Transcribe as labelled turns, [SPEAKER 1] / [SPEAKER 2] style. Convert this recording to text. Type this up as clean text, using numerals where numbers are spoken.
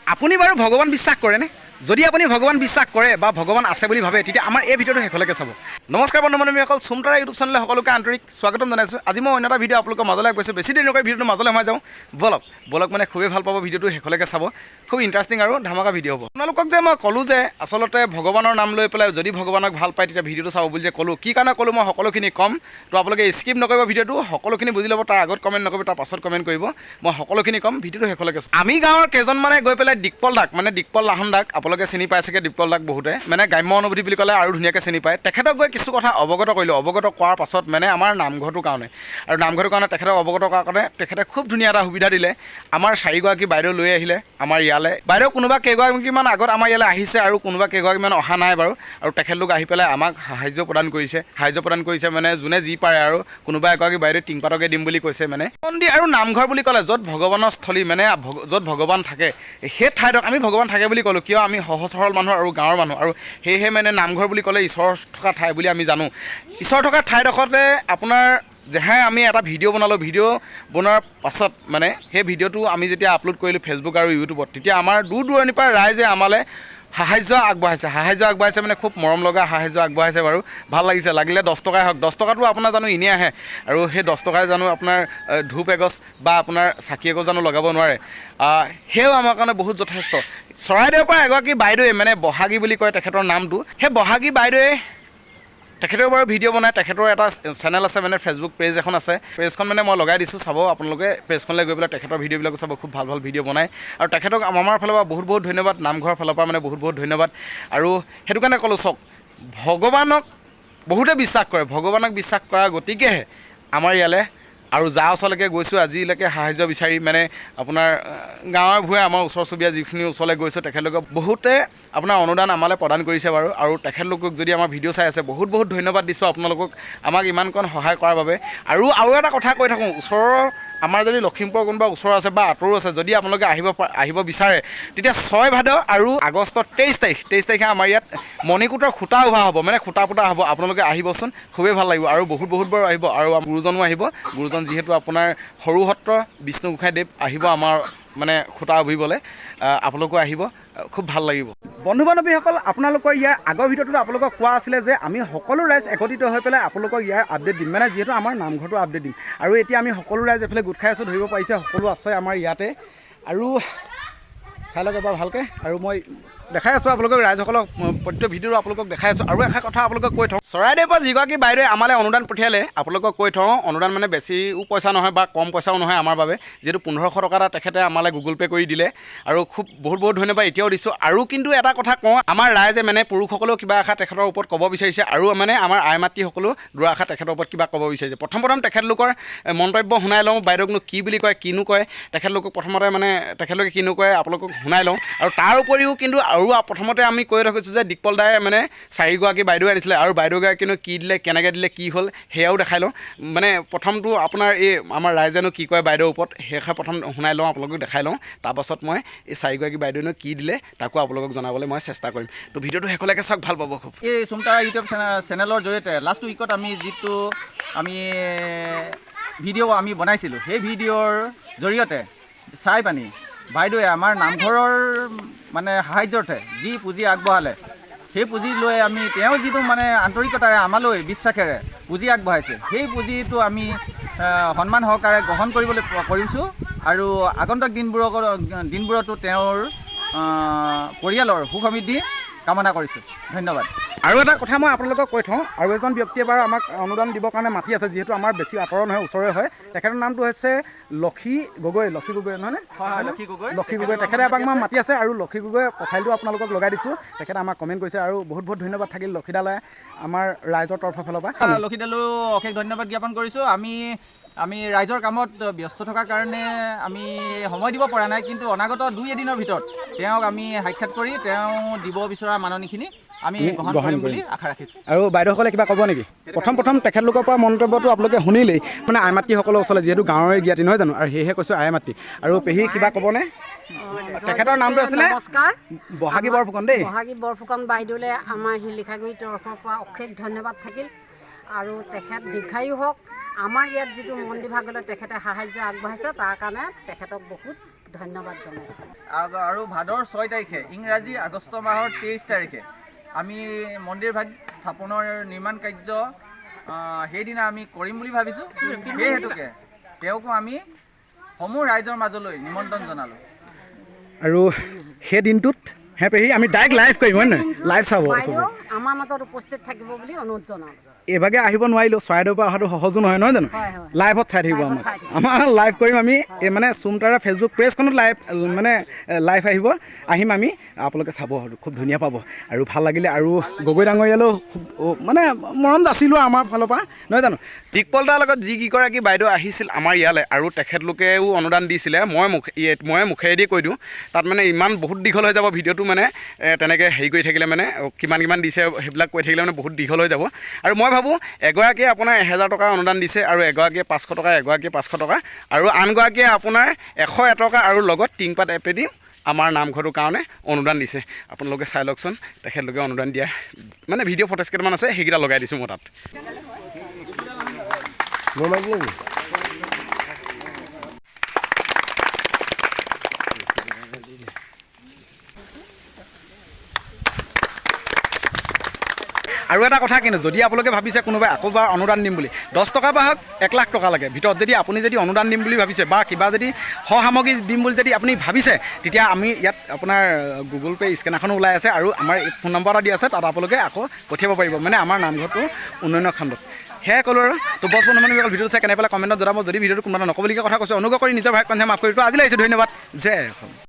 [SPEAKER 1] আপুনি বাৰু ভগৱান বিশ্বাস কৰেনে? যদি আপুনি ভগৱান বিশ্বাস কৰে বা ভগৱান আছে বুলি ভাবে তেতিয়া আমাৰ এই ভিডিঅ'টো শেষলৈকে চাব। নমস্কাৰ বন্ধু বান্ধৱীসকল, চুমতাৰা ইউটিউব চেনেলে সকলোকে আন্তৰিক স্বাগতম জনাইছোঁ। আজি মই অন্য এটা ভিডিঅ' আপোনালোকৰ মাজলৈ গৈছোঁ। বেছি দেৰি নকৰি ভিডিঅ'টো মাজলৈ সোমাই যাওঁ। বলক মানে খুবেই ভাল পাব ভিডিঅ'টো শেষলৈকে চাব। খুব ইণ্টাৰেষ্টিং আৰু ধামাকা ভিডিঅ' হ'ব। আপোনালোকক যে মই ক'লোঁ যে আচলতে ভগৱানৰ নাম লৈ পেলাই যদি ভগৱানক ভাল পায় তেতিয়া ভিডিঅ'টো চাব বুলি যে ক'লোঁ, কি কাৰণে ক'লোঁ মই সকলোখিনি ক'ম। তো আপোনালোকে স্কিপ নকৰিব ভিডিঅ'টো, সকলোখিনি বুজি ল'ব। তাৰ আগত কমেণ্ট নকৰিব, তাৰ পাছত কমেণ্ট কৰিব। মই সকলোখিনি ক'ম, ভিডিঅ'টো শেষলৈকে চাম। আমি গাঁৱৰ কেইজনমানে গৈ পেলাই দিকপল দাক, মানে দিকপল লাহন দাক, আপোনালোকে চিনি পাই চাগে দিকপল দাক বহুতে, মানে গ্ৰাম্য অনুভূতি বুলি ক'লে আৰু ধুনীয়াকৈ চিনি পায়। তেখেতক গৈ কিছু কথা অৱগত কৰিলোঁ। অৱগত কৰাৰ পাছত মানে আমাৰ নামঘৰটোৰ কাৰণে আৰু নামঘৰটোৰ কাৰণে তেখেতক অৱগত কৰাৰ কাৰণে তেখেতে খুব ধুনীয়া এটা সুবিধা দিলে। আমাৰ 4গৰাকী বাইদেউ লৈ আহিলে আমাৰ ইয়ালৈ। বাইদেউ কোনোবা কেইগৰাকীমান আগত আমাৰ ইয়ালৈ আহিছে আৰু কোনোবা কেইগৰাকীমান অহা নাই বাৰু। আৰু তেখেতলোক আহি পেলাই আমাক সাহাৰ্য প্ৰদান কৰিছে মানে যোনে যি পাৰে আৰু। কোনোবা এগৰাকী বাইদেউ টিংপাতকে দিম বুলি কৈছে। মানে মন্দিৰ আৰু নামঘৰ বুলি ক'লে য'ত ভগৱানৰ স্থলী, মানে য'ত ভগৱান থাকে সেই ঠাইডোখৰ আমি ভগৱান থাকে বুলি ক'লোঁ। কিয় আমি সহজ সৰল মানুহ আৰু গাঁৱৰ মানুহ, আৰু সেয়েহে মানে নামঘৰ বুলি ক'লে ঈশ্বৰ থকা ঠাই বুলি আমি জানো। ঈশ্বৰ থকা ঠাইডোখৰতে আপোনাৰ যেহে আমি এটা ভিডিঅ' বনালোঁ। ভিডিঅ' বনোৱাৰ পাছত মানে সেই ভিডিঅ'টো আমি যেতিয়া আপলোড কৰিলোঁ ফেচবুক আৰু ইউটিউবত, তেতিয়া আমাৰ দূৰ দূৰণিৰ পৰা ৰাইজে আমালৈ সাহাৰ্য আগবঢ়াইছে মানে খুব মৰম লগা সাহাৰ্য আগবঢ়াইছে বাৰু। ভাল লাগিছে। লাগিলে 10 টকাই হওক, 10 টকাটো আপোনাৰ জানো এনেই আহে, আৰু সেই 10 টকাই জানো আপোনাৰ ধূপ এগছ বা আপোনাৰ চাকি এগছ জানো লগাব নোৱাৰে। সেয়াও আমাৰ কাৰণে বহুত যথেষ্ট। চৰাইদেউৰ পৰা এগৰাকী বাইদেৱে, মানে বহাগী বুলি কয় তেখেতৰ নামটো, সেই বহাগী বাইদেৱে তেখেতেও বাৰু ভিডিঅ' বনায়। তেখেতৰ এটা চেনেল আছে, মানে ফেচবুক পেজ এখন আছে। পেজখন মানে মই লগাই দিছোঁ, চাব আপোনালোকে। পেজখনলৈ গৈ পেলাই তেখেতৰ ভিডিঅ'বিলাকো চাব। খুব ভাল ভিডিঅ' বনায় আৰু তেখেতক আমাৰ ফালৰ পৰা বহুত ধন্যবাদ। নামঘৰৰ ফালৰ পৰা মানে বহুত ধন্যবাদ। আৰু সেইটো কাৰণে ক'লোঁ, চাওক, ভগৱানক বহুতে বিশ্বাস কৰে। ভগৱানক বিশ্বাস কৰা গতিকেহে আমাৰ ইয়ালৈ আৰু যাৰ ওচৰলৈকে গৈছোঁ আজিলৈকে সাহাৰ্য বিচাৰি, মানে আপোনাৰ গাঁৱে ভূঞে আমাৰ ওচৰ চুবুৰীয়া যিখিনি ওচৰলৈ গৈছোঁ তেখেতলোকক বহুতে আপোনাৰ অনুদান আমালৈ প্ৰদান কৰিছে বাৰু। আৰু তেখেতলোকক যদি আমাৰ ভিডিঅ' চাই আছে বহুত ধন্যবাদ দিছোঁ আপোনালোকক, আমাক ইমানকণ সহায় কৰাৰ বাবে। আৰু এটা কথা কৈ থাকোঁ, ওচৰৰ আমাৰ যদি লখিমপুৰৰ কোনোবা ওচৰ আছে বা আঁতৰো আছে, যদি আপোনালোকে আহিব বিচাৰে তেতিয়া 6 ভাদ আৰু আগষ্টৰ 23 তাৰিখে আমাৰ ইয়াত মণিকূটৰ খুঁটা উভা হ'ব, মানে খুঁটা পুতা হ'ব। আপোনালোকে আহিবচোন, খুবেই ভাল লাগিব। আৰু বহুত বাৰ আহিব, আৰু গুৰুজনো আহিব। গুৰুজন যিহেতু আপোনাৰ সৰু সত্ৰ বিষ্ণু গোসাঁইদেৱ আহিব আমাৰ মানে খুঁটা উভিবলৈ। আপোনালোকো আহিব, খুব ভাল লাগিব। বন্ধু বান্ধৱীসকল, আপোনালোকৰ ইয়াৰ আগৰ ভিডিঅ'টোত আপোনালোকক কোৱা আছিলে যে আমি সকলো ৰাইজ একত্ৰিত হৈ পেলাই আপোনালোকক ইয়াৰ আপডেট দিম, মানে যিহেতু আমাৰ নামঘৰটো আপডেট দিম। আৰু এতিয়া আমি সকলো ৰাইজ এফালে গোট খাই আছোঁ, ধৰিব পাৰিছে সকলো আছে আমাৰ ইয়াতে। আৰু চাই লওক এবাৰ ভালকৈ। আৰু মই দেখাই আছোঁ আপোনালোকক, ৰাইজসকলক প্ৰত্যেক ভিডিঅ'টো আপোনালোকক দেখাই আছোঁ। আৰু এষাৰ কথা আপোনালোকক কৈ থওঁ, চৰাইদেউৰ পৰা যিগৰাকী বাইদেৱে আমালৈ অনুদান পঠিয়ালে, আপোনালোকক কৈ থওঁ, অনুদান মানে বেছিও পইচা নহয় বা কম পইচাও নহয় আমাৰ বাবে। যিহেতু 1500 টকা এটা তেখেতে আমালৈ গুগল পে' কৰি দিলে, আৰু খুব বহুত ধন্যবাদ এতিয়াও দিছোঁ। আৰু কিন্তু এটা কথা কওঁ, আমাৰ ৰাইজে মানে পুৰুষসকলেও কিবা এষাৰ তেখেতৰ ওপৰত ক'ব বিচাৰিছে, আৰু মানে আমাৰ আই মাতৃসকলেও দুআষাৰ তেখেতৰ ওপৰত কিবা ক'ব বিচাৰিছে। প্ৰথম তেখেতলোকৰ মন্তব্য শুনাই লওঁ, বাইদেউকনো কি বুলি কয়, কিনো কয় তেখেতলোকক। প্ৰথমতে মানে তেখেতলোকে কিনো কয় আপোনালোকক শুনাই লওঁ। আৰু তাৰ উপৰিও কিন্তু আৰু প্ৰথমতে আমি কৈ ৰাখিছোঁ যে দিকপল দাই মানে 4গৰাকী বাইদেউ আনিছিলে, আৰু বাইদেউগৰাকীনো কি দিলে, কেনেকৈ দিলে, কি হ'ল সেয়াও দেখাই লওঁ। মানে প্ৰথমটো আপোনাৰ এই আমাৰ ৰাইজেনো কি কয় বাইদেউৰ ওপৰত, সেইষাৰ প্ৰথম শুনাই লওঁ, আপোনালোকক দেখাই লওঁ। তাৰপাছত মই এই 4গৰাকী বাইদেউনো কি দিলে তাকো আপোনালোকক জনাবলৈ মই চেষ্টা কৰিম। তো ভিডিঅ'টো শেষলৈকে চাওক, ভাল পাব খুব।
[SPEAKER 2] এই চুমতাৰা ইউটিউব চেনেলৰ জৰিয়তে লাষ্ট উইকত আমি যিটো ভিডিঅ' আমি বনাইছিলোঁ, সেই ভিডিঅ'ৰ জৰিয়তে চাই পানি বাইদেৱে আমাৰ নামঘৰৰ মানে সাহাৰ্যাৰ্থে যি পুঁজি আগবঢ়ালে, সেই পুঁজি লৈ আমি তেওঁ যিটো মানে আন্তৰিকতাৰে আমালৈ বিশ্বাসেৰে পুঁজি আগবঢ়াইছে, সেই পুঁজিটো আমি সন্মান সহকাৰে গ্ৰহণ কৰিবলৈ কৰিছোঁ। আৰু আগন্তুক দিনবোৰতো তেওঁৰ পৰিয়ালৰ সুসমৃদ্ধি কামনা কৰিছোঁ। ধন্যবাদ।
[SPEAKER 1] আৰু এটা কথা মই আপোনালোকক কৈ থওঁ, আৰু এজন ব্যক্তিয়ে বাৰু আমাক অনুদান দিবৰ কাৰণে মাতি আছে, যিহেতু আমাৰ বেছি আঁতৰৰ নহয়, ওচৰৰে হয়। তেখেতৰ নামটো হৈছে লক্ষী গগৈ নহয়নে? লক্ষী গগৈ। তেখেতে আমাক মাতি আছে, আৰু লক্ষী গগৈ প্ৰফাইলটো আপোনালোকক লগাই দিছোঁ। তেখেতে আমাক কমেণ্ট কৰিছে, আৰু বহুত ধন্যবাদ থাকিল লক্ষীদালে আমাৰ ৰাইজৰ তৰফৰ ফালৰ পৰা।
[SPEAKER 2] লক্ষীদালো অশেষ ধন্যবাদ জ্ঞাপন কৰিছোঁ। আমি ৰাইজৰ কামত ব্যস্ত থকাৰ কাৰণে আমি সময় দিব পৰা নাই, কিন্তু অনাগত 2 এদিনৰ ভিতৰত তেওঁক আমি সাক্ষাৎ কৰি তেওঁ দিব বিচৰা মাননিখিনি আমি গ্ৰহণ কৰিম বুলি আশা ৰাখিছোঁ।
[SPEAKER 1] আৰু বাইদেউসকলে কিবা ক'ব নেকি? প্ৰথম তেখেতলোকৰ পৰা মন্তব্যটো আপোনালোকে শুনিলেই, মানে আই মাতৃসকলৰ ওচৰলৈ, যিহেতু গাঁৱৰে জ্ঞাতি নহয় জানো, আৰু সেয়েহে কৈছোঁ আই মাতৃ। আৰু পেহী কিবা ক'বনে? তেখেতৰ নামটো আছিলে
[SPEAKER 3] নমস্কাৰ,
[SPEAKER 1] বহাগী বৰফুকন দেই।
[SPEAKER 3] বহাগী বৰফুকন বাইদেউলৈ আমাৰ শিলিখাগুৰিৰ তৰফৰ পৰা অশেষ ধন্যবাদ থাকিল। আৰু তেখেত দীৰ্ঘায়ু হওক। আমাৰ ইয়াত যিটো মন্দিৰ ভাগলৈ তেখেতে সাহাৰ্য আগবঢ়াইছে তাৰ কাৰণে তেখেতক বহুত ধন্যবাদ জনাইছোঁ।
[SPEAKER 2] আৰু ভাদৰ 6 তাৰিখে ইংৰাজী আগষ্ট মাহৰ 23 তাৰিখে আমি মন্দিৰ ভাগ স্থাপনৰ নিৰ্মাণ কাৰ্য সেইদিনা আমি কৰিম বুলি ভাবিছোঁ। সেই হেতুকে তেওঁকো আমি সমূহ ৰাইজৰ মাজলৈ নিমন্ত্ৰণ জনালোঁ।
[SPEAKER 1] আৰু সেই দিনটোত হে পেহী আমি ডাইৰেক্ট লাইভ কৰিম হয় নহয়, লাইভ চাব
[SPEAKER 3] বাইদেউ আমাৰ মাজত উপস্থিত থাকিব বুলি অনুৰোধ জনালোঁ।
[SPEAKER 1] এইভাগে আহিব নোৱাৰিলোঁ, চৰাইদেউৰ পৰা অহাটো সহজো নহয় নহয় জানো,
[SPEAKER 3] হয়, হয়।
[SPEAKER 1] লাইভত চাই থাকিব
[SPEAKER 3] লাইভত চাই থাকিব।
[SPEAKER 1] আমাৰ লাইভ কৰিম আমি এই মানে চুমতাৰা ফেচবুক পেজখনত লাইভ আহিব, আহিম আমি, আপোনালোকে চাব আৰু খুব ধুনীয়া পাব আৰু ভাল লাগিলে। আৰু গগৈ ডাঙৰীয়ালৈও খুব মানে মৰম যাচিলোঁ আমাৰ ফালৰ পৰা নহয় জানো। দিকপল দাৰ লগত যিকেইগৰাকী বাইদেউ আহিছিল আমাৰ ইয়ালৈ আৰু তেখেতলোকেও অনুদান দিছিলে, মই মুখেদি কৈ দিওঁ, তাত মানে ইমান বহুত দীঘল হৈ যাব ভিডিঅ'টো, মানে তেনেকৈ হেৰি কৰি থাকিলে মানে কিমান দিছে সেইবিলাক কৈ থাকিলে মানে বহুত দীঘল হৈ যাব। আৰু মই ভাবোঁ এগৰাকীয়ে আপোনাৰ 1000 টকা অনুদান দিছে আৰু এগৰাকীয়ে 500 টকা, এগৰাকীয়ে 500 টকা আৰু আনগৰাকীয়ে আপোনাৰ 101 টকা আৰু লগত টিংপাত এপেদি আমাৰ নামঘৰটোৰ কাৰণে অনুদান দিছে। আপোনালোকে চাই লওকচোন, তেখেতলোকে অনুদান দিয়া মানে ভিডিঅ' ফটেজ কেইটামান আছে, সেইকেইটা লগাই দিছোঁ মই তাত। আৰু এটা কথা কিন্তু, যদি আপোনালোকে ভাবিছে কোনোবাই আকৌবাৰ অনুদান দিম বুলি, 10 টকা বা হওক 1 লাখ টকা লাগে ভিতৰত যদি আপুনি যদি অনুদান দিম বুলি ভাবিছে বা কিবা যদি সামগ্ৰী দিম বুলি যদি আপুনি ভাবিছে, তেতিয়া আমি ইয়াত আপোনাৰ গুগল পে' স্কেনাৰখনো ওলাই আছে আৰু আমাৰ ফোন নম্বৰ এটা দি আছে, তাত আপোনালোকে আকৌ পঠিয়াব পাৰিব মানে আমাৰ নামঘৰটো উন্নয়ন খণ্ডত। সেয়াই ক'লোঁ আৰু তো বছ বন্ধু মানুহ ভিডিঅ'টো চাই কেনে পেলাই কমেণ্টত জনাব। যদি ভিডিঅ'টো কোনোবা নক'বলগীয়া কথা কৈছে অনুগ্ৰহ কৰি নিজৰ ভাইক কণ্ঠে মাফ কৰি দিওঁ। আজিলৈ আহিছোঁ, ধন্যবাদ, জয় অসম।